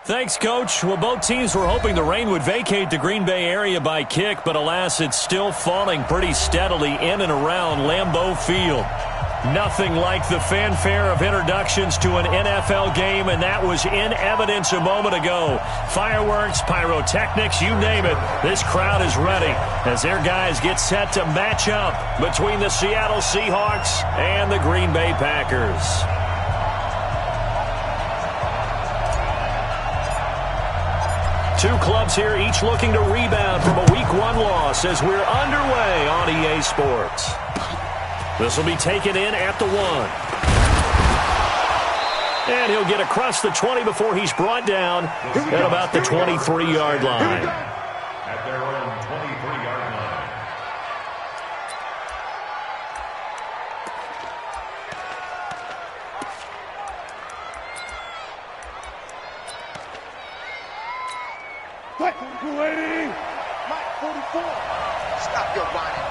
Thanks, Coach. Well, both teams were hoping the rain would vacate the Green Bay area by kick, but alas, it's still falling pretty steadily in and around Lambeau Field. Nothing like the fanfare of introductions to an NFL game, and that was in evidence a moment ago. Fireworks, pyrotechnics, you name it. This crowd is ready as their guys get set to match up between the Seattle Seahawks and the Green Bay Packers. Two clubs here, each looking to rebound from a Week 1 loss as we're underway on EA Sports. This will be taken in at the 1. And he'll get across the 20 before he's brought down at about the 23-yard line. At their own 23-yard line. Mike 44. Stop your whining.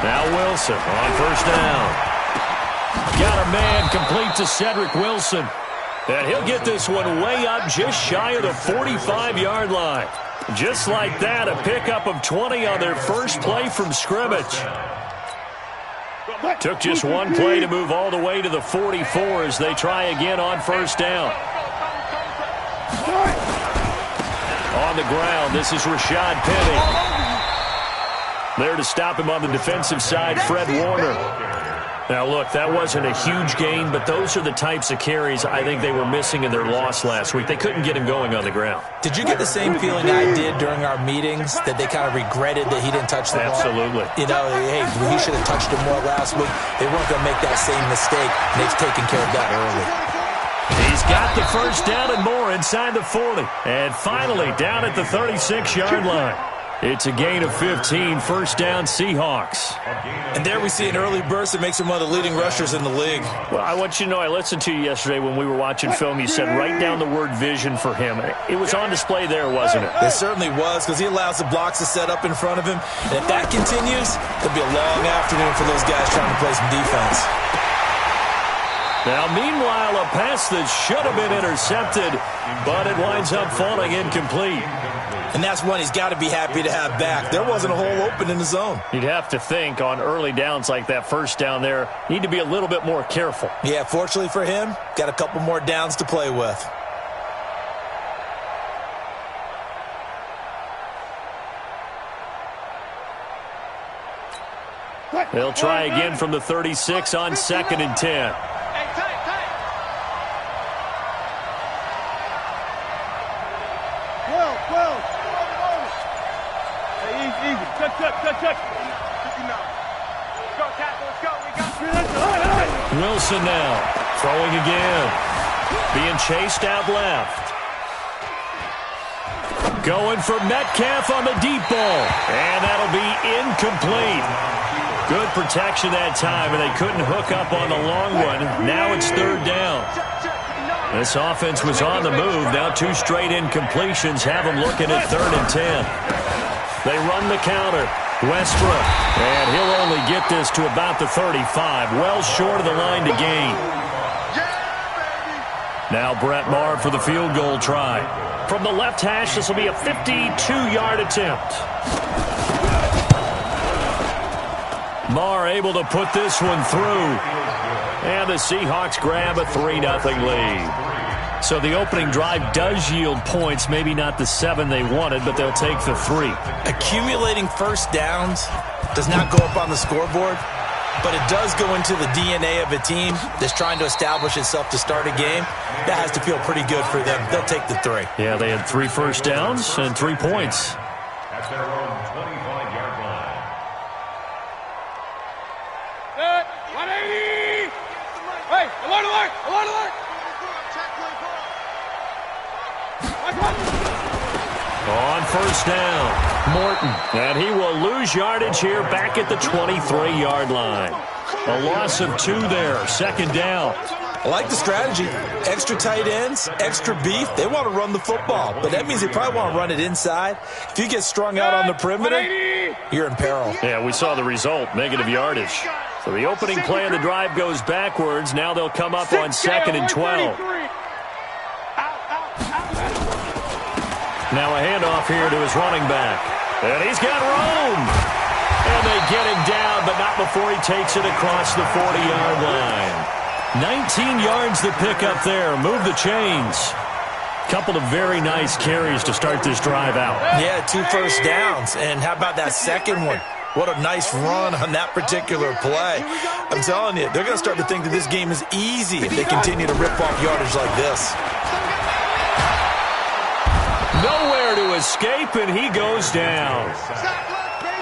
Now Wilson on first down. Got a man complete to Cedric Wilson. And he'll get this one way up just shy of the 45-yard line. Just like that, a pickup of 20 on their first play from scrimmage. Took just one play to move all the way to the 44 as they try again on first down. On the ground, this is Rashad Penny. There to stop him on the defensive side, Fred Warner. Now, look, that wasn't a huge gain, but those are the types of carries I think they were missing in their loss last week. They couldn't get him going on the ground. Did you get the same feeling I did during our meetings, that they kind of regretted that he didn't touch the ball? Absolutely. You know, hey, he should have touched it more last week. They weren't going to make that same mistake, and they've taken care of that early. He's got the first down and more inside the 40. And finally, down at the 36-yard line. It's a gain of 15, first down Seahawks. And there we see an early burst that makes him one of the leading rushers in the league. Well, I want you to know, I listened to you yesterday when we were watching film. You said write down the word vision for him. It was on display there, wasn't it? It certainly was, because he allows the blocks to set up in front of him. And if that continues, it'll be a long afternoon for those guys trying to play some defense. Now, meanwhile, a pass that should have been intercepted, but it winds up falling incomplete. And that's one he's got to be happy to have back. There wasn't a hole open in the zone. You'd have to think on early downs like that first down there, need to be a little bit more careful. Yeah, fortunately for him, got a couple more downs to play with. They'll try again from the 36 on 2nd and 10. Wilson now, throwing again. Being chased out left. Going for Metcalf on the deep ball. And that'll be incomplete. Good protection that time, and they couldn't hook up on the long one. Now it's third down. This offense was on the move. Now 2 straight incompletions have them looking at 3rd and 10. They run the counter. Westbrook, and he'll only get this to about the 35, well short of the line to gain. Now Brett Maher for the field goal try. From the left hash, this will be a 52-yard attempt. Maher able to put this one through. And the Seahawks grab a 3-0 lead. So the opening drive does yield points, maybe not the 7 they wanted, but they'll take the 3. Accumulating first downs does not go up on the scoreboard, but it does go into the DNA of a team that's trying to establish itself to start a game. That has to feel pretty good for them. They'll take the 3. Yeah, they had 3 first downs and 3 points. At their own 25-yard line. 180! Hey, alert, alert, alert, alert! On first down, Morton. And he will lose yardage here back at the 23-yard line. A loss of 2 there, 2nd down. I like the strategy. Extra tight ends, extra beef. They want to run the football, but that means they probably want to run it inside. If you get strung out on the perimeter, you're in peril. Yeah, we saw the result, negative yardage. So the opening play of the drive goes backwards. Now they'll come up on 2nd and 12. Now a handoff here to his running back. And he's got room. And they get him down, but not before he takes it across the 40-yard line. 19 yards to pick up there. Move the chains. Couple of very nice carries to start this drive out. Yeah, 2 first downs. And how about that second one? What a nice run on that particular play. I'm telling you, they're going to start to think that this game is easy if they continue to rip off yardage like this. Nowhere to escape, and he goes down.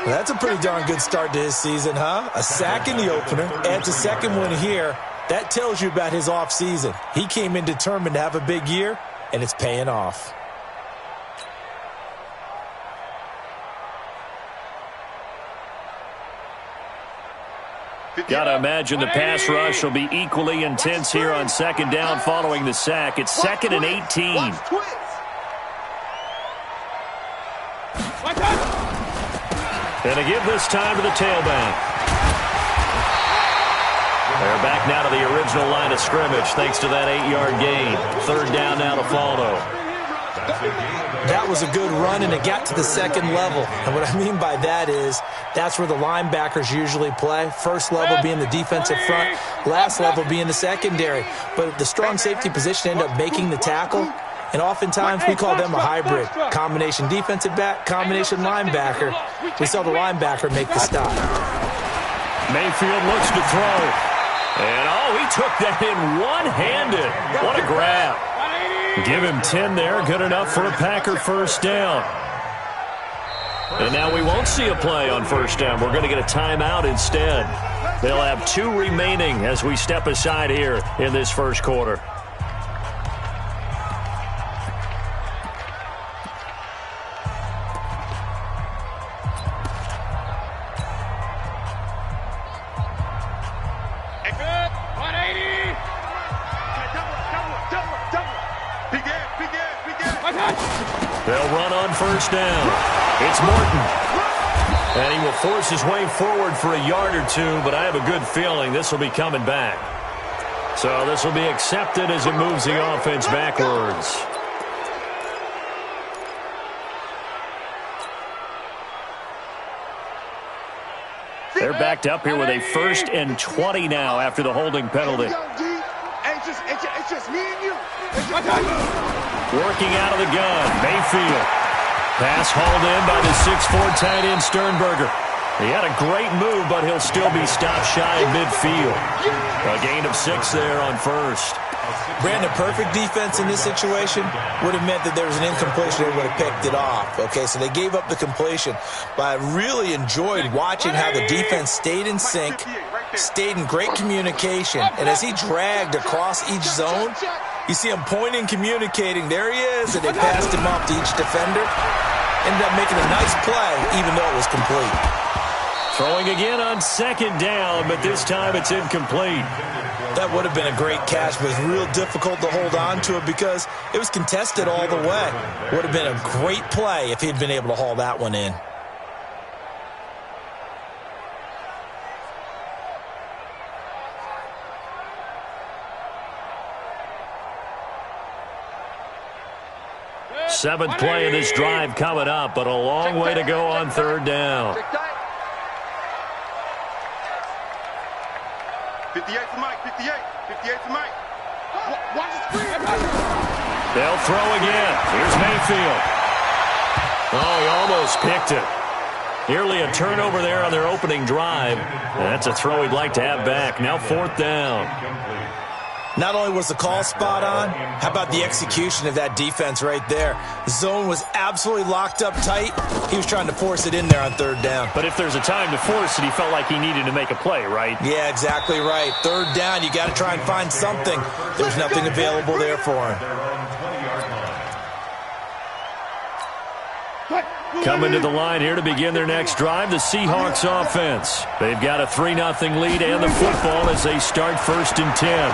Well, that's a pretty darn good start to his season, huh? A sack in the opener, adds a second one here. That tells you about his offseason. He came in determined to have a big year, and it's paying off. Got to imagine the pass rush will be equally intense here on 2nd down following the sack. It's 2nd and 18. And a give this time to the tailback. They're back now to the original line of scrimmage thanks to that 8-yard gain. 3rd down now to follow. That was a good run, and it got to the 2nd level. And what I mean by that is that's where the linebackers usually play. First level being the defensive front, last level being the secondary. But the strong safety position ended up making the tackle. And oftentimes we call them a hybrid. Combination defensive back, combination linebacker. We saw the linebacker make the stop. Mayfield looks to throw. And, he took that in one-handed. What a grab. Give him 10 there. Good enough for a Packer first down. And now we won't see a play on first down. We're going to get a timeout instead. They'll have 2 remaining as we step aside here in this first quarter. They'll run on first down. It's Morton. And he will force his way forward for a yard or 2, but I have a good feeling this will be coming back. So this will be accepted as it moves the offense backwards. They're backed up here with a 1st and 20 now after the holding penalty. It's just me and you. Working out of the gun, Mayfield. Pass hauled in by the 6'4" tight end Sternberger. He had a great move, but he'll still be stopped shy of midfield. A gain of 6 there on first. Brandon, perfect defense in this situation would have meant that there was an incompletion. They would have picked it off. Okay, so they gave up the completion. But I really enjoyed watching how the defense stayed in sync, stayed in great communication. And as he dragged across each zone, you see him pointing, communicating. There he is, and they passed him off to each defender. Ended up making a nice play, even though it was complete. Throwing again on 2nd down, but this time it's incomplete. That would have been a great catch, but it was real difficult to hold on to it because it was contested all the way. Would have been a great play if he'd been able to haul that one in. Seventh play of this drive coming up, but a long way to go on 3rd down. 58 to Mike, 58 to Mike. Watch the screen. They'll throw again. Here's Mayfield. Oh, he almost picked it. Nearly a turnover there on their opening drive. That's a throw he'd like to have back. Now 4th down. Not only was the call spot on, how about the execution of that defense right there? The zone was absolutely locked up tight. He was trying to force it in there on 3rd down. But if there's a time to force it, he felt like he needed to make a play, right? Yeah, exactly right. 3rd down, you got to try and find something. There's nothing available there for him. Coming to the line here to begin their next drive, the Seahawks offense. They've got a 3-0 lead and the football as they start 1st and 10.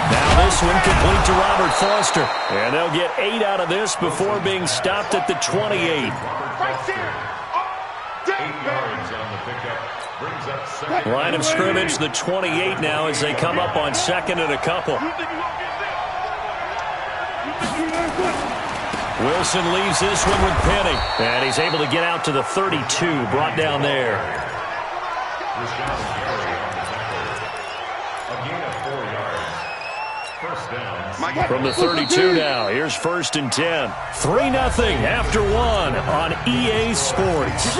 Now this one complete to Robert Foster. And they'll get 8 out of this before being stopped at the 28. Right there. 8 yards on the pickup. Brings up second. Line of scrimmage, the 28 now as they come up on second and a couple. Wilson leaves this one with Penny. And he's able to get out to the 32, brought down there. A gain of 4 yards. First down. From the 32 now, here's 1st and 10. 3-0 after 1 on EA Sports.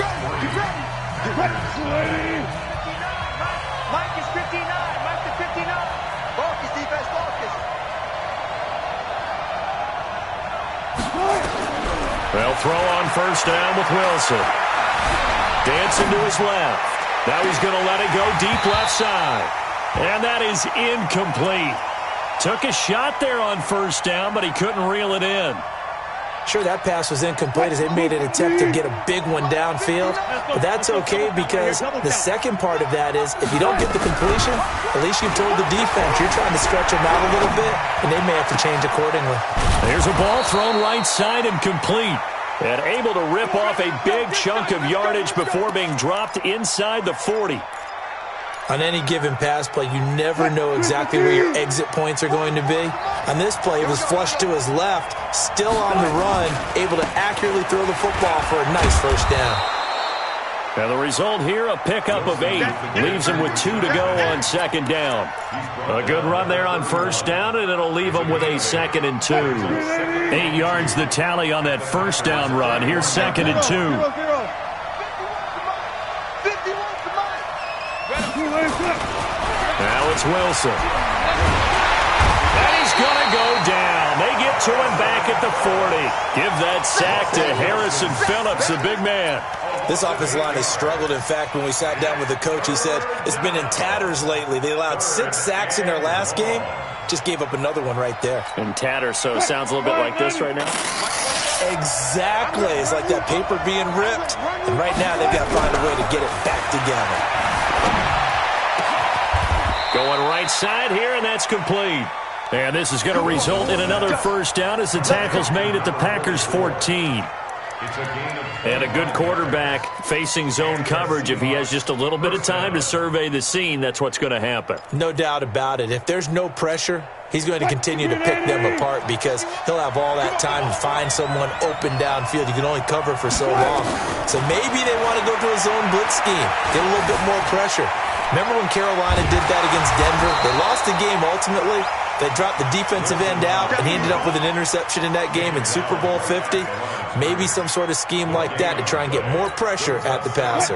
Mike is 59. Mike is 59. Focus, defense, focus. They'll throw on 1st down with Wilson. Dancing to his left. Now he's going to let it go deep left side. And that is incomplete. Took a shot there on 1st down, but he couldn't reel it in. Sure, that pass was incomplete as they made an attempt to get a big one downfield. But that's okay because the second part of that is if you don't get the completion, at least you've told the defense you're trying to stretch them out a little bit, and they may have to change accordingly. There's a ball thrown right side and complete. And able to rip off a big chunk of yardage before being dropped inside the 40. On any given pass play, you never know exactly where your exit points are going to be. On this play, it was flushed to his left, still on the run, able to accurately throw the football for a nice 1st down. And the result here, a pickup of 8. Leaves him with 2 to go on 2nd down. A good run there on 1st down, and it'll leave him with a 2nd and 2. 8 yards the tally on that 1st down run. Here's 2nd and 2. Now it's Wilson. And he's going to go down. They get to him back at the 40. Give that sack to Harrison Phillips, the big man. This offensive line has struggled. In fact, when we sat down with the coach, he said it's been in tatters lately. They allowed 6 sacks in their last game. Just gave up another one right there. In tatters, so it sounds a little bit like this right now. Exactly. It's like that paper being ripped. And right now they've got to find a way to get it back together. Going right side here, and that's complete. And this is going to result in another 1st down as the tackle's made at the Packers' 14. And a good quarterback facing zone coverage. If he has just a little bit of time to survey the scene, that's what's going to happen. No doubt about it. If there's no pressure, he's going to continue to pick them apart because he'll have all that time to find someone open downfield. You can only cover for so long. So maybe they want to go to a zone blitz scheme, get a little bit more pressure. Remember when Carolina did that against Denver? They lost the game ultimately. They dropped the defensive end out, and he ended up with an interception in that game in Super Bowl 50. Maybe some sort of scheme like that to try and get more pressure at the passer.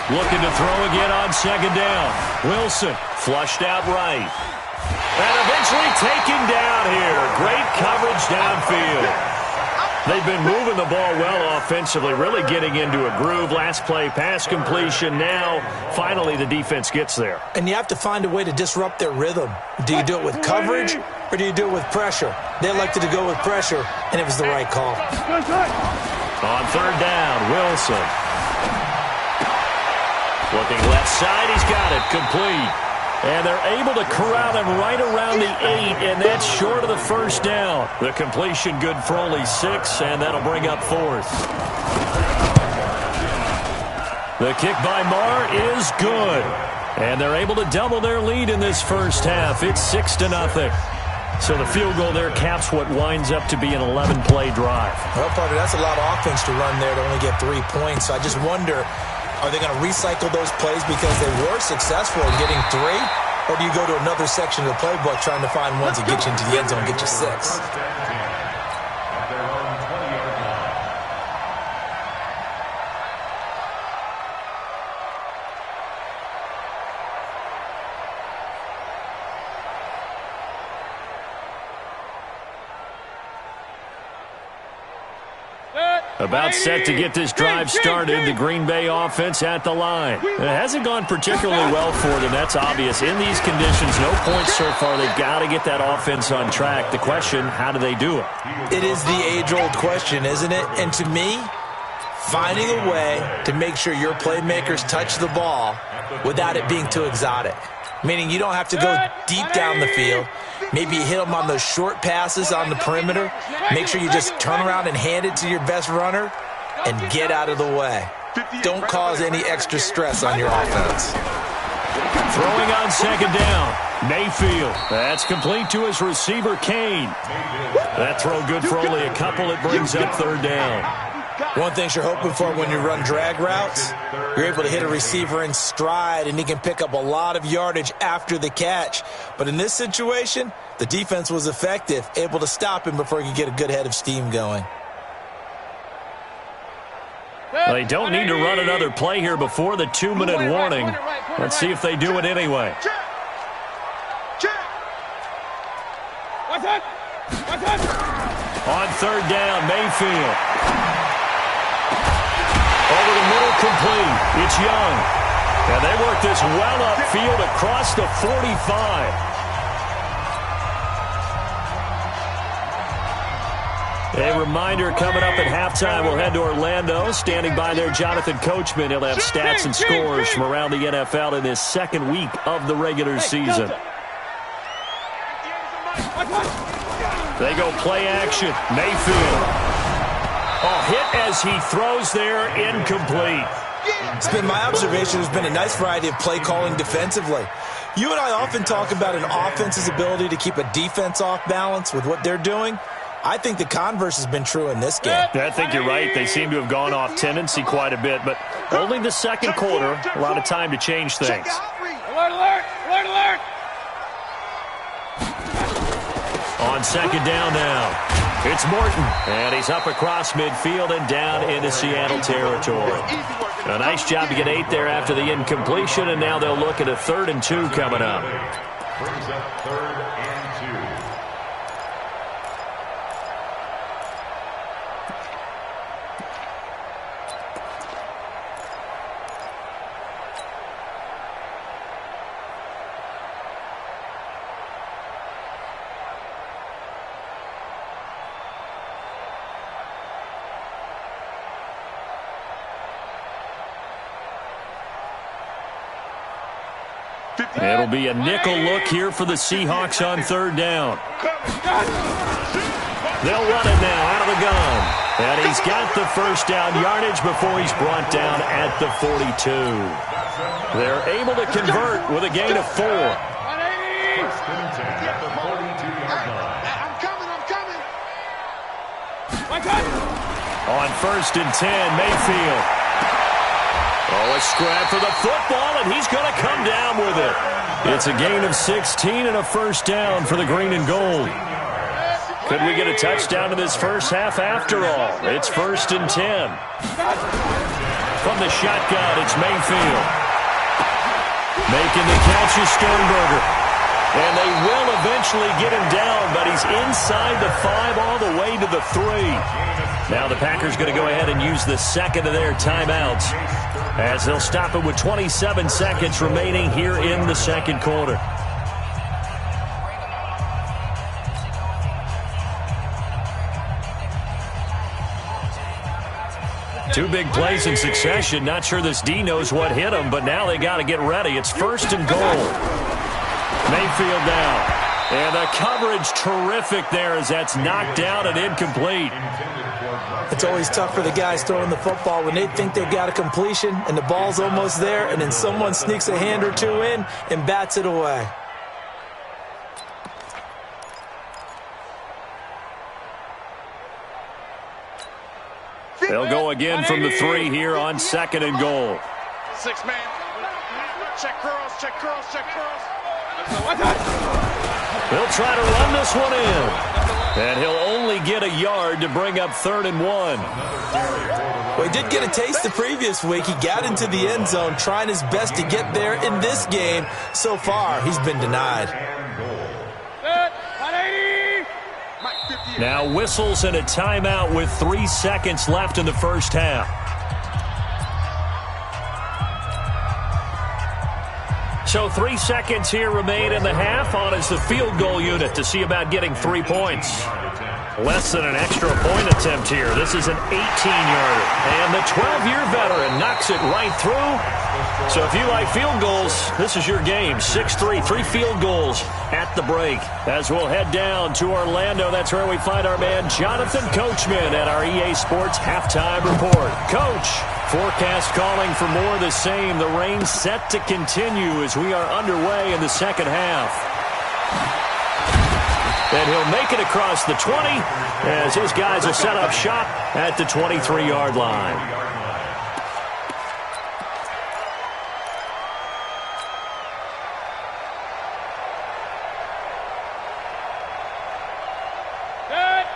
Looking to throw again on 2nd down. Wilson flushed out right. And eventually taken down here. Great coverage downfield. They've been moving the ball well offensively, really getting into a groove. Last play, pass completion. Now, finally, the defense gets there. And you have to find a way to disrupt their rhythm. Do you do it with coverage, or do you do it with pressure? They elected to go with pressure, and it was the right call. On 3rd down, Wilson. Looking left side, he's got it, complete. And they're able to corral him right around the 8, and that's short of the 1st down. The completion good for only 6, and that'll bring up 4th. The kick by Marr is good. And they're able to double their lead in this 1st half. It's 6-0. So the field goal there caps what winds up to be an 11-play drive. Well, partner, that's a lot of offense to run there to only get 3 points. So I just wonder, are they going to recycle those plays because they were successful in getting 3? Or do you go to another section of the playbook trying to find ones that get you into the end zone and get you 6? About set to get this drive started, the Green Bay offense at the line. It hasn't gone particularly well for them, that's obvious. In these conditions, no points so far. They've got to get that offense on track. The question, how do they do it? It is the age-old question, isn't it? And to me, finding a way to make sure your playmakers touch the ball without it being too exotic. Meaning you don't have to go deep down the field. Maybe you hit them on those short passes on the perimeter. Make sure you just turn around and hand it to your best runner and get out of the way. Don't cause any extra stress on your offense. Throwing on second down, Mayfield. That's complete to his receiver, Kane. That throw good for only a couple. It brings up third down. One thing you're hoping for when you run drag routes, you're able to hit a receiver in stride, and he can pick up a lot of yardage after the catch. But in this situation, the defense was effective, able to stop him before he could get a good head of steam going. Well, they don't need to run another play here before the 2-minute warning. Let's see if they do it anyway. On third down, Mayfield. Over the middle, complete. It's Young. And they work this well upfield across the 45. A reminder coming up at halftime, we'll head to Orlando. Standing by there, Jonathan Coachman. He'll have stats and scores from around the NFL in this second week of the regular season. They go play action. Mayfield. Oh, hit as he throws there, incomplete. It's been my observation there's been a nice variety of play calling defensively. You and I often talk about an offense's ability to keep a defense off balance with what they're doing. I think the converse has been true in this game. I think you're right. They seem to have gone off tendency quite a bit, but only the second quarter, a lot of time to change things. Alert, alert, alert, alert. On second down now, it's Morton, and he's up across midfield and down into Seattle territory. A nice job to get 8 there after the incompletion, and now they'll look at a 3rd and 2 coming up. Brings up 3rd and 2. It'll be a nickel look here for the Seahawks on 3rd down. They'll run it now out of the gun. And he's got the first down yardage before he's brought down at the 42. They're able to convert with a gain of 4. I'm coming. On 1st and 10, Mayfield. Oh, a scrap for the football, and he's going to come down with it. It's a gain of 16 and a first down for the green and gold. Could we get a touchdown in this first half after all? It's 1st and 10. From the shotgun, it's Mayfield. Making the catch is Sternberger. And they will eventually get him down, but he's inside the 5 all the way to the 3. Now the Packers going to go ahead and use the second of their timeouts, as they'll stop it with 27 seconds remaining here in the second quarter. Two big plays in succession. Not sure this D knows what hit him, but now they got to get ready. It's 1st and goal. Mayfield down. And the coverage terrific there as that's knocked down and incomplete. It's always tough for the guys throwing the football when they think they've got a completion and the ball's almost there, and then someone sneaks a hand or two in and bats it away. They'll go again from the 3 here on 2nd and goal. 6 man. Check curls, check curls, check curls. He'll try to run this one in. And he'll only get a yard to bring up 3rd and 1. Well, he did get a taste the previous week. He got into the end zone trying his best to get there in this game. So far, he's been denied. Now whistles and a timeout with 3 seconds left in the first half. So 3 seconds here remain in the half. On is the field goal unit to see about getting 3 points. Less than an extra point attempt here. This is an 18-yarder. And the 12-year veteran knocks it right through. So if you like field goals, this is your game. 6-3, 3 field goals at the break. As we'll head down to Orlando, that's where we find our man Jonathan Coachman at our EA Sports Halftime Report. Coach, forecast calling for more of the same. The rain set to continue as we are underway in the second half. And he'll make it across the 20 as his guys will set up shop at the 23-yard line.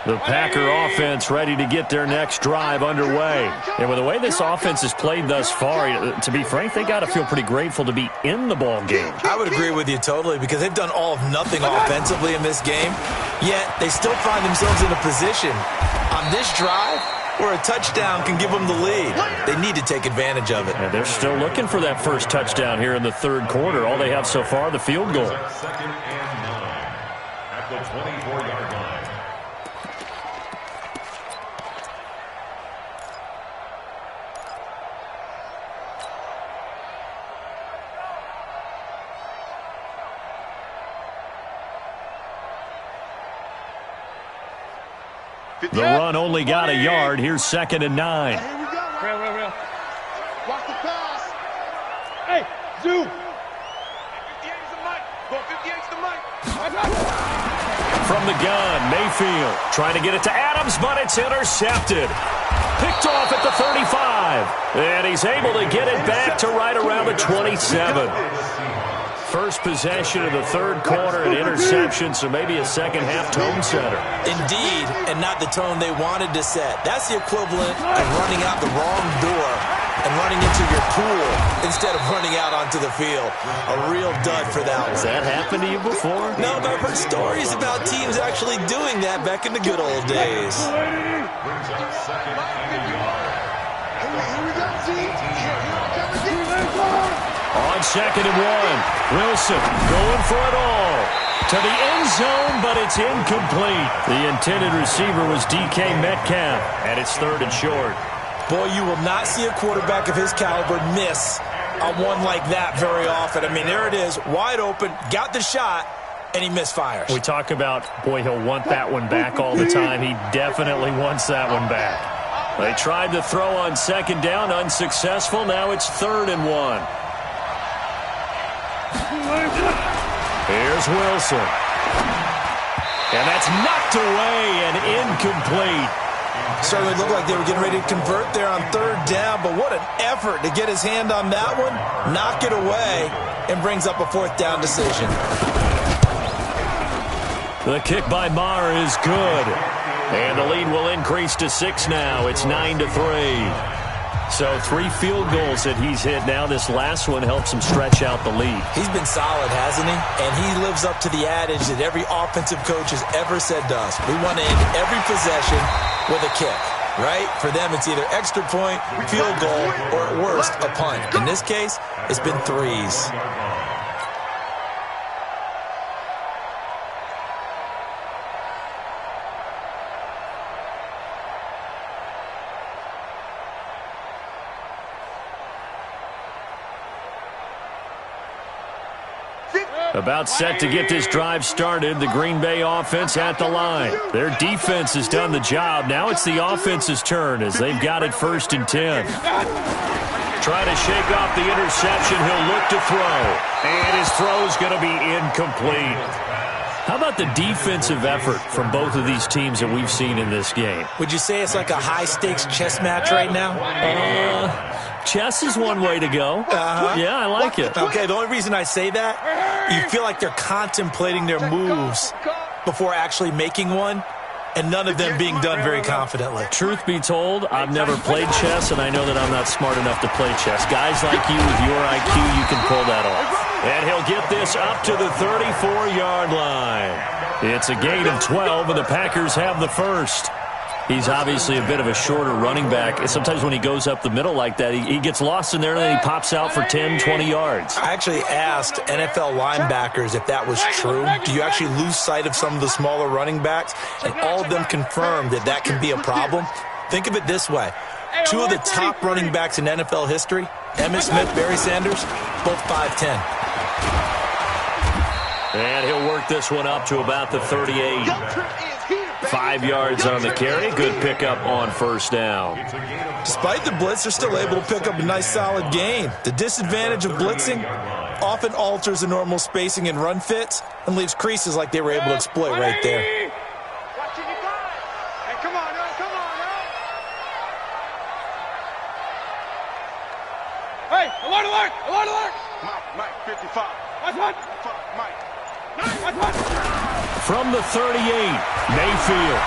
The Packer offense ready to get their next drive underway. And with the way this offense has played thus far, to be frank, they got to feel pretty grateful to be in the ball game. I would agree with you totally because they've done all of nothing offensively in this game, yet they still find themselves in a position on this drive where a touchdown can give them the lead. They need to take advantage of it. And they're still looking for that first touchdown here in the third quarter. All they have so far, the field goal. Second and 9 at the 24-yard line. The run only got a yard. Here's second and 9. Here we go. Real. Watch the pass. Hey, Zoo. 58's the mic. Go 58's the mic. From the gun, Mayfield trying to get it to Adams, but it's intercepted. Picked off at the 35. And he's able to get it back to right around the 27. First possession of the third quarter, an interception, so maybe a second-half tone setter. Indeed, and not the tone they wanted to set. That's the equivalent of running out the wrong door and running into your pool instead of running out onto the field. A real dud for that one. Has that happened to you before? No, but I've heard stories about teams actually doing that back in the good old days. Brings up second and yard. Here we go, Z. On second and 1, Wilson going for it all. To the end zone, but it's incomplete. The intended receiver was DK Metcalf, and it's third and short. Boy, you will not see a quarterback of his caliber miss on one like that very often. I mean, there it is, wide open, got the shot, and he misfires. We talk about, boy, he'll want that one back all the time. He definitely wants that one back. They tried to throw on second down, unsuccessful. Now it's third and 1. Here's Wilson. And that's knocked away and incomplete. Certainly looked like they were getting ready to convert there on third down, but what an effort to get his hand on that one, knock it away, and brings up a fourth down decision. The kick by Maher is good. And the lead will increase to 6 now. It's 9-3. So 3 field goals that he's hit now. This last one helps him stretch out the lead. He's been solid, hasn't he? And he lives up to the adage that every offensive coach has ever said to us. We want to end every possession with a kick, right? For them, it's either extra point, field goal, or at worst, a punt. In this case, it's been 3s. About set to get this drive started, the Green Bay offense at the line. Their defense has done the job. Now it's the offense's turn as they've got it first and 10. Trying to shake off the interception. He'll look to throw. And his throw is going to be incomplete. How about the defensive effort from both of these teams that we've seen in this game? Would you say it's like a high-stakes chess match right now? Chess is one way to go. Yeah, I like it. Okay, the only reason I say that, you feel like they're contemplating their moves before actually making one, and none of them being done very confidently. Truth be told, I've never played chess, and I know that I'm not smart enough to play chess. Guys like you with your IQ, you can pull that off. And he'll get this up to the 34-yard line. It's a gain of 12, and the Packers have the first. He's obviously a bit of a shorter running back. Sometimes when he goes up the middle like that, he gets lost in there and then he pops out for 10, 20 yards. I actually asked NFL linebackers if that was true. Do you actually lose sight of some of the smaller running backs? And all of them confirmed that that can be a problem. Think of it this way. Two of the top running backs in NFL history, Emmitt Smith, Barry Sanders, both 5'10". And he'll work this one up to about the 38. 5 yards on the carry. Good pickup on first down. Despite the blitz, they're still able to pick up a nice, solid gain. The disadvantage of blitzing often alters the normal spacing and run fits and leaves creases like they were able to exploit right there. Hey, come on, come on, Hey, alert, alert, alert, alert. Mike, 55. What? Mike. From the 38, Mayfield.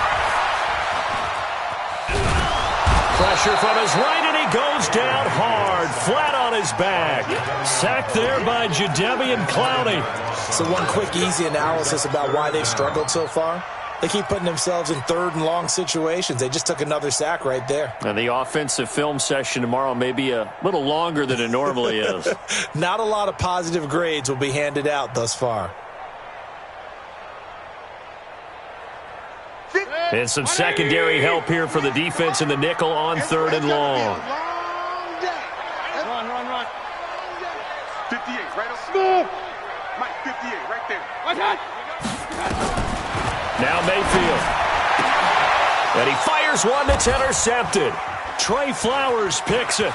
Pressure from his right, and he goes down hard, flat on his back. Sacked there by Jadeveon Clowney. So one quick, easy analysis about why they've struggled so far. They keep putting themselves in third and long situations. They just took another sack right there. And the offensive film session tomorrow may be a little longer than it normally is. Not a lot of positive grades will be handed out thus far. And some secondary help here for the defense in the nickel on third and long. Run. 58, right up. Smooth. Mike, 58, right there. Now Mayfield. And he fires one that's intercepted. Trey Flowers picks it.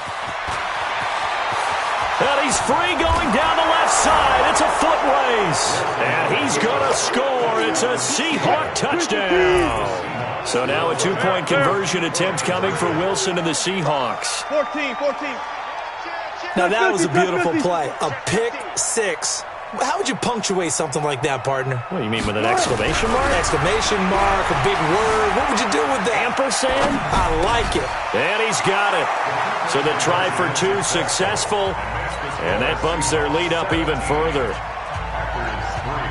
And he's free going down the left side. It's a foot race. And he's going to score. It's a Seahawk touchdown. So now a two-point conversion attempt coming for Wilson and the Seahawks. 14. Now that was a beautiful play. A pick six. How would you punctuate something like that, partner? What do you mean, with an exclamation mark? Exclamation mark, a big word. What would you do with that? Ampersand? I like it. And he's got it. So the try for two successful. And that bumps their lead up even further.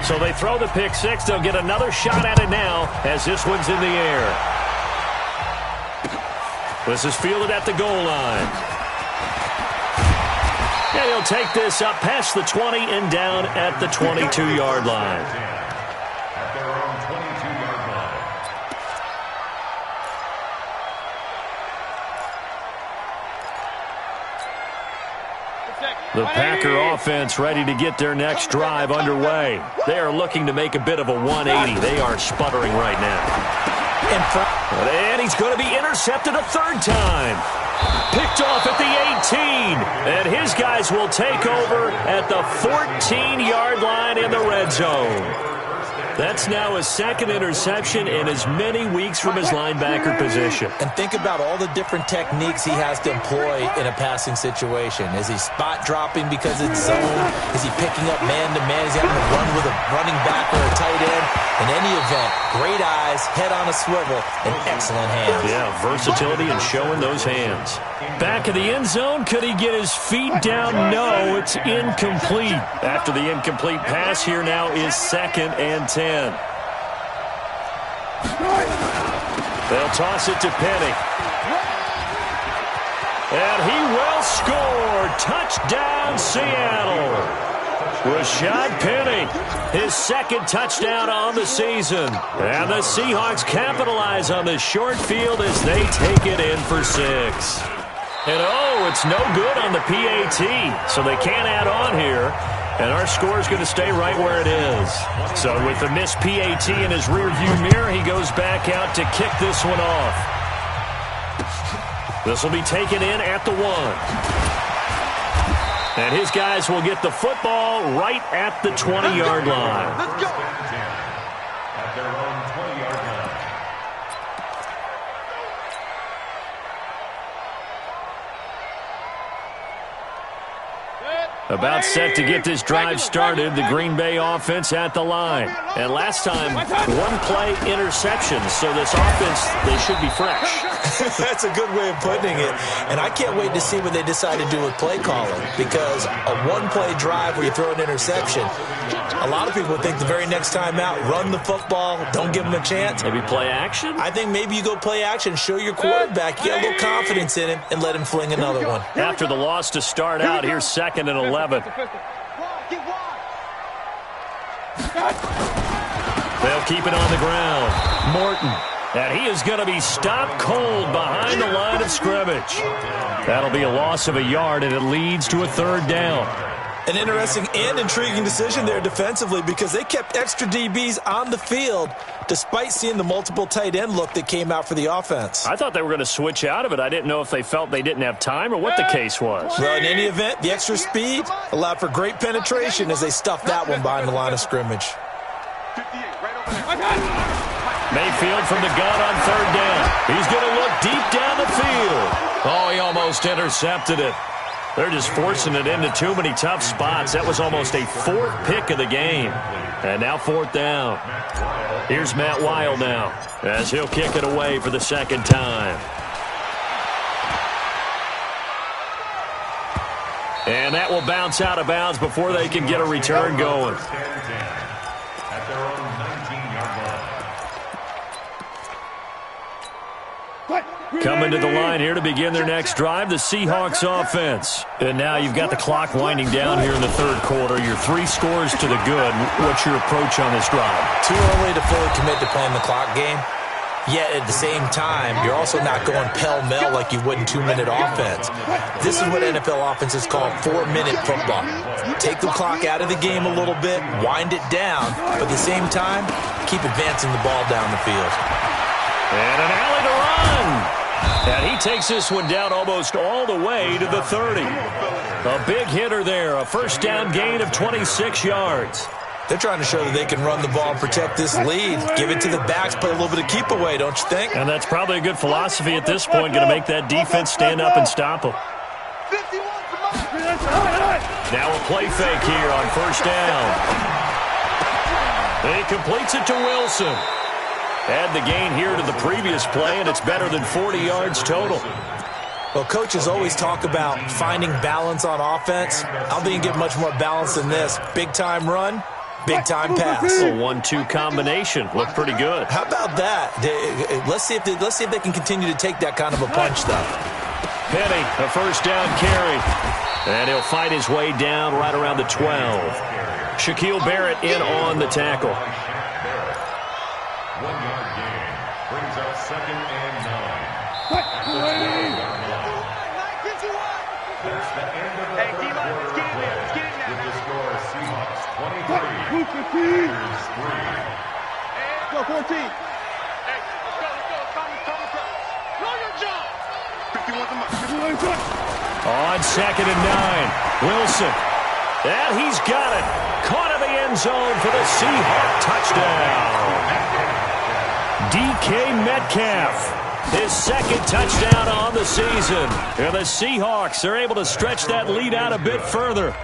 So they throw the pick six. They'll get another shot at it now as this one's in the air. This is fielded at the goal line. And he'll take this up past the 20 and down at the 22-yard line. At their own 22-yard line. The Packer offense ready to get their next drive underway. They are looking to make a bit of a 180. They are sputtering right now. And he's going to be intercepted a third time. Picked off at the 18. And his guys will take over at the 14-yard line in the red zone. That's now his second interception in as many weeks from his linebacker position. And think about all the different techniques he has to employ in a passing situation. Is he spot dropping because it's zone? Is he picking up man-to-man? Is he having to run with a running back or a tight end? In any event, great eyes, head on a swivel, and excellent hands. Yeah, versatility and showing those hands. Back in the end zone, could he get his feet down? No, it's incomplete. After the incomplete pass, here now is 2nd and 10. They'll toss it to Penny. And he will score. Touchdown, Seattle. Rashad Penny, his second touchdown on the season. And the Seahawks capitalize on the short field as they take it in for 6. And it's no good on the PAT, so they can't add on here. And our score is going to stay right where it is. So with the missed PAT in his rearview mirror, he goes back out to kick this one off. This will be taken in at the 1. And his guys will get the football right at the 20-yard line. Let's go. At their own 20-yard line. About set to get this drive started, the Green Bay offense at the line. And last time, one-play interceptions, so this offense, they should be fresh. That's a good way of putting it. And I can't wait to see what they decide to do with play calling, because a one-play drive where you throw an interception, a lot of people think the very next time out, run the football, don't give them a chance. Maybe play action? I think maybe you go play action, show your quarterback, you get a little confidence in him, and let him fling another one. After the loss to start out, here's 2nd and 11. They'll keep it on the ground. Morton. And he is going to be stopped cold behind the line of scrimmage. That'll be a loss of a yard, and it leads to a 3rd down. An interesting and intriguing decision there defensively, because they kept extra DBs on the field despite seeing the multiple tight end look that came out for the offense. I thought they were going to switch out of it. I didn't know if they felt they didn't have time or what the case was. Well, in any event, the extra speed allowed for great penetration as they stuffed that one behind the line of scrimmage. Mayfield from the gun on 3rd down. He's going to look deep down the field. Oh, he almost intercepted it. They're just forcing it into too many tough spots. That was almost a 4th pick of the game. And now 4th down. Here's Matt Weil now as he'll kick it away for the 2nd time. And that will bounce out of bounds before they can get a return going. Coming to the line here to begin their next drive, the Seahawks offense. And now you've got the clock winding down here in the 3rd quarter. You're 3 scores to the good. What's your approach on this drive? Too early to fully commit to playing the clock game. Yet at the same time, you're also not going pell-mell like you would in 2-minute offense. This is what NFL offenses call 4-minute football. Take the clock out of the game a little bit, wind it down, but at the same time, keep advancing the ball down the field. And an alley to run. And he takes this one down almost all the way to the 30. A big hitter there, a 1st down gain of 26 yards. They're trying to show that they can run the ball and protect this lead. Give it to the backs, play a little bit of keep away, don't you think? And that's probably a good philosophy at this point, going to make that defense stand up and stop them. Now a play fake here on 1st down. And he completes it to Wilson. Add the gain here to the previous play, and it's better than 40 yards total. Well, coaches always talk about finding balance on offense. I don't think you get much more balance than this. Big-time run, big-time pass. A 1-2 combination. Looked pretty good. How about that? Let's see if they can continue to take that kind of a punch, though. Penny, a 1st down carry. And he'll fight his way down right around the 12. Shaquille Barrett in on the tackle. 1 yard gain brings up 2nd and 9. That's the end of the 3rd quarter play. With the score, Seahawks 23, Bears 3. Go 14. Hey, let's go. Thomas Cross. Know your job. 51 to Mike. On 2nd and 9. Wilson. And he's got it. Caught in the end zone for the Seahawks touchdown. DK Metcalf, his 2nd touchdown on the season. And the Seahawks are able to stretch that lead out a bit further.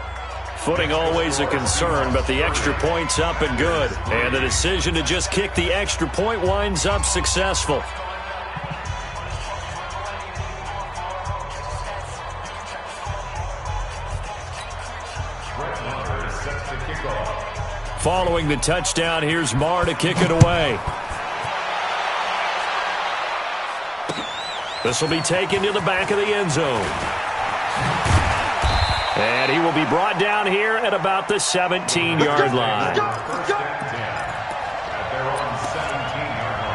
Footing always a concern, but the extra point's up and good. And the decision to just kick the extra point winds up successful. Following the touchdown, here's Marr to kick it away. This will be taken to the back of the end zone. And he will be brought down here at about the 17-yard line. First and 10 at their own 17-yard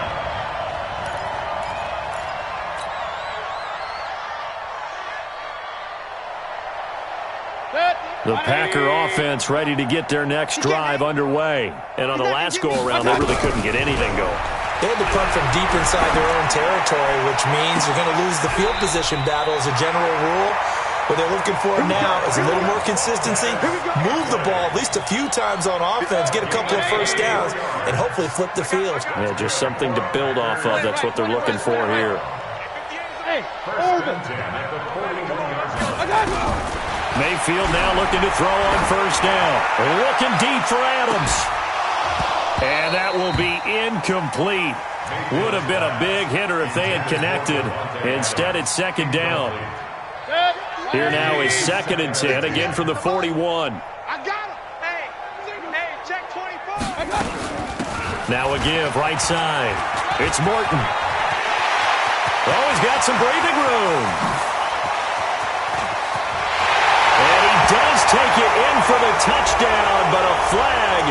line. The Packer offense ready to get their next drive underway. And on the last go-around, they really couldn't get anything going. They had to punt from deep inside their own territory, which means you're going to lose the field position battle as a general rule. What they're looking for now is a little more consistency, move the ball at least a few times on offense, get a couple of 1st downs, and hopefully flip the field. Yeah, just something to build off of. That's what they're looking for here. First and 10 at the 41-yard line. Mayfield now looking to throw on first down. Looking deep for Adams. And that will be incomplete. Would have been a big hitter if they had connected. Instead, it's second down. Here now is 2nd and 10, again from the 41. I got him. Hey, check 24. Now a give, right side. It's Morton. Oh, he's got some breathing room. And he does take it in for the touchdown, but a flag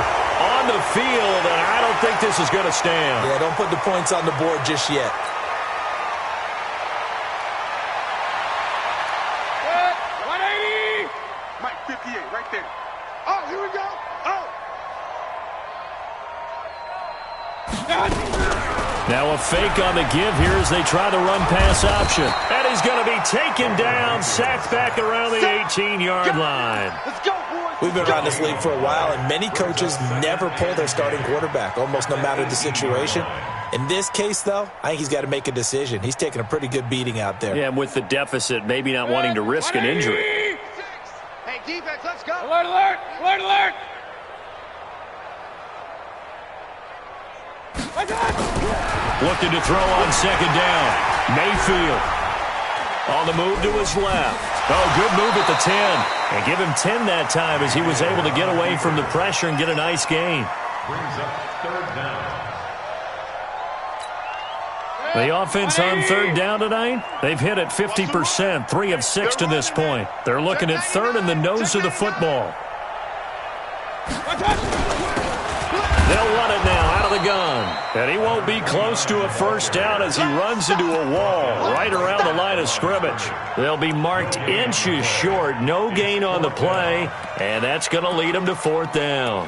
on the field, and I don't think this is going to stand. Yeah, don't put the points on the board just yet. Good. 180. Mike, 58, right there. Oh, here we go. Oh. Now a fake on the give here as they try the run-pass option. And he's going to be taken down, sacked back around the 18-yard line. Let's go, boys. We've been around this league for a while, and many coaches never pull their starting quarterback, almost no matter the situation. In this case, though, I think he's got to make a decision. He's taking a pretty good beating out there. Yeah, and with the deficit, maybe not wanting to risk an injury. Hey, defense, let's go. Alert, alert, alert, alert. Looking to throw on second down. Mayfield on the move to his left. Oh, good move at the 10. And give him 10 that time as he was able to get away from the pressure and get a nice gain. Brings up 3rd down. The offense on 3rd down tonight, they've hit it 50%, 3 of 6 to this point. They're looking at 3rd in the nose of the football. They'll run it now out of the gun. And he won't be close to a first down as he runs into a wall right around the line of scrimmage. They'll be marked inches short, no gain on the play, and that's going to lead them to 4th down.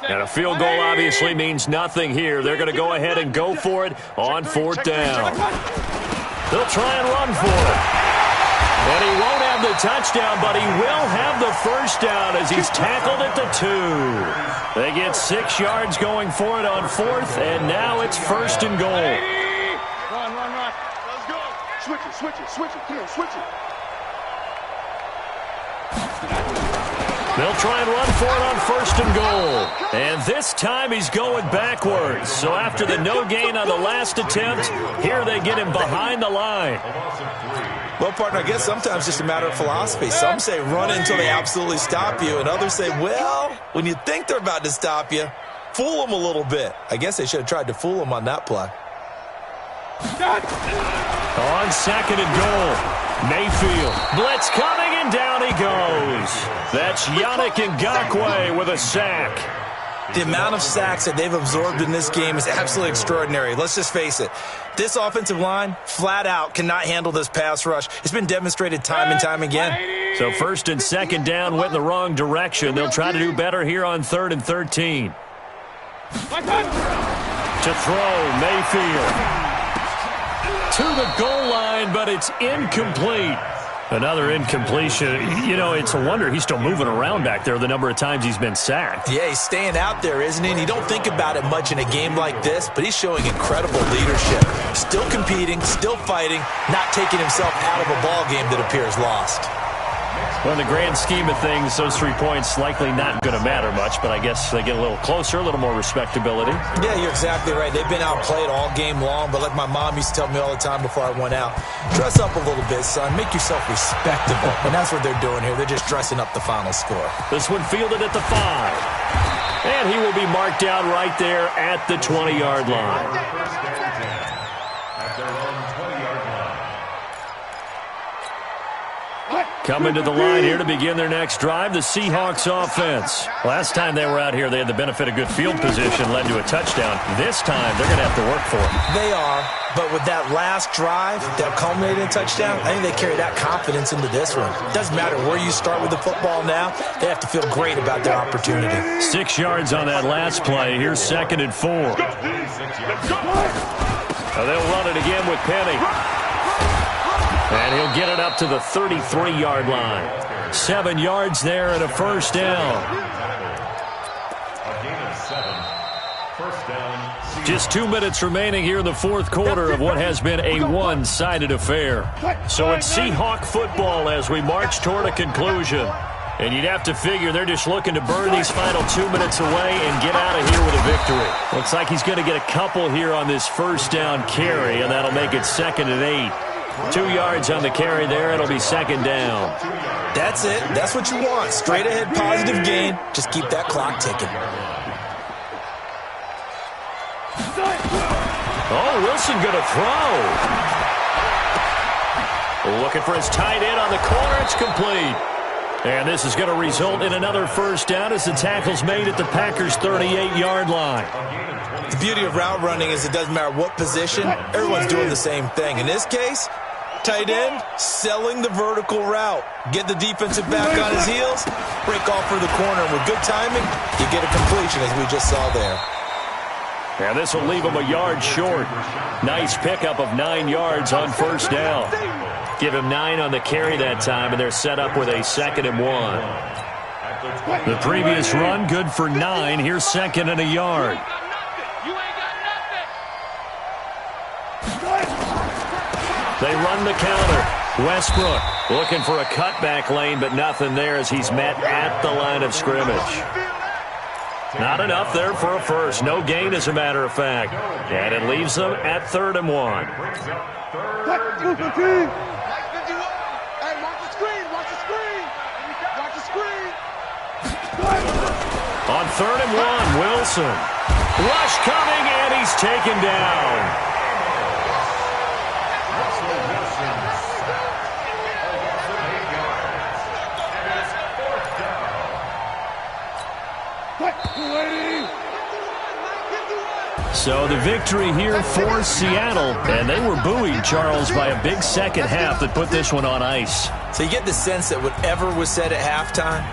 And a field goal obviously means nothing here. They're going to go ahead and go for it on 4th down. They'll try and run for it. And he won't have the touchdown, but he will have the first down as he's tackled at the 2. They get 6 yards going for it on 4th, and now it's 1st and goal. Run. Let's go. Switch it. Come on, switch it. They'll try and run for it on 1st and goal. And this time he's going backwards. So after the no gain on the last attempt, here they get him behind the line. Well, partner, I guess sometimes just a matter of philosophy. Some say run until they absolutely stop you, and others say, well, when you think they're about to stop you, fool them a little bit. I guess they should have tried to fool them on that play. On 2nd and goal. Mayfield, blitz coming, and down he goes. That's Yannick Ngakoue with a sack. The amount of sacks that they've absorbed in this game is absolutely extraordinary. Let's just face it. This offensive line, flat out, cannot handle this pass rush. It's been demonstrated time and time again. So 1st and 2nd down went in the wrong direction. They'll try to do better here on 3rd and 13. To throw, Mayfield. To the goal line, but it's incomplete. Another incompletion. You know, it's a wonder he's still moving around back there the number of times he's been sacked. Yeah, he's staying out there, isn't he? And you don't think about it much in a game like this, but he's showing incredible leadership. Still competing, still fighting, not taking himself out of a ball game that appears lost. Well, in the grand scheme of things, those 3 points likely not going to matter much, but I guess they get a little closer, a little more respectability. Yeah, you're exactly right. They've been outplayed all game long, but like my mom used to tell me all the time before I went out, dress up a little bit, son. Make yourself respectable. And that's what they're doing here. They're just dressing up the final score. This one fielded at the 5. And he will be marked down right there at the 20-yard line. Coming to the line here to begin their next drive, the Seahawks offense. Last time they were out here, they had the benefit of good field position, led to a touchdown. This time, they're going to have to work for it. They are, but with that last drive that culminated in a touchdown, I think they carry that confidence into this one. It doesn't matter where you start with the football now, they have to feel great about their opportunity. 6 yards on that last play. Here's 2nd and 4. They'll run it again with Penny. And he'll get it up to the 33-yard line. 7 yards there and a first down. A gain of 7. First down. Just 2 minutes remaining here in the fourth quarter of what has been a one-sided affair. So it's Seahawk football as we march toward a conclusion. And you'd have to figure they're just looking to burn these final 2 minutes away and get out of here with a victory. Looks like he's going to get a couple here on this first down carry, and that'll make it 2nd and 8. 2 yards on the carry there. It'll be 2nd down. That's it. That's what you want. Straight ahead positive gain. Just keep that clock ticking. Oh, Wilson going to throw. Looking for his tight end on the corner. It's complete. And this is going to result in another first down as the tackle's made at the Packers' 38-yard line. The beauty of route running is it doesn't matter what position, everyone's doing the same thing. In this case, tight end, selling the vertical route. Get the defensive back on his heels, break off for the corner. And with good timing, you get a completion as we just saw there. And this will leave him a yard short. Nice pickup of 9 yards on first down. Give him 9 on the carry that time, and they're set up with a 2nd and 1. The previous run, good for 9. Here's 2nd and a yard. They run the counter. Westbrook looking for a cutback lane, but nothing there as he's met at the line of scrimmage. Not enough there for a first. No gain, as a matter of fact. And it leaves them at 3rd and 1. On 3rd and 1, Wilson. Rush coming, and he's taken down. So the victory here for Seattle, and they were buoyed, Charles, by a big second half that put this one on ice. So you get the sense that whatever was said at halftime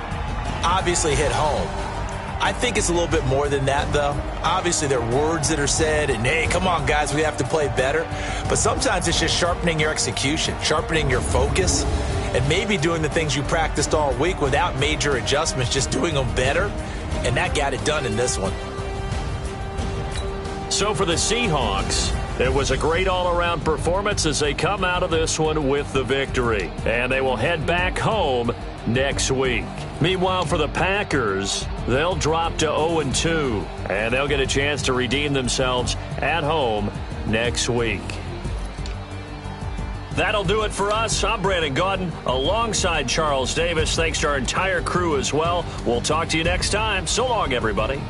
obviously hit home. I think it's a little bit more than that, though. Obviously, there are words that are said, and, hey, come on, guys, we have to play better. But sometimes it's just sharpening your execution, sharpening your focus, and maybe doing the things you practiced all week without major adjustments, just doing them better. And that got it done in this one. So for the Seahawks, it was a great all-around performance as they come out of this one with the victory. And they will head back home next week. Meanwhile, for the Packers, they'll drop to 0-2, and they'll get a chance to redeem themselves at home next week. That'll do it for us. I'm Brandon Gaudin alongside Charles Davis. Thanks to our entire crew as well. We'll talk to you next time. So long, everybody.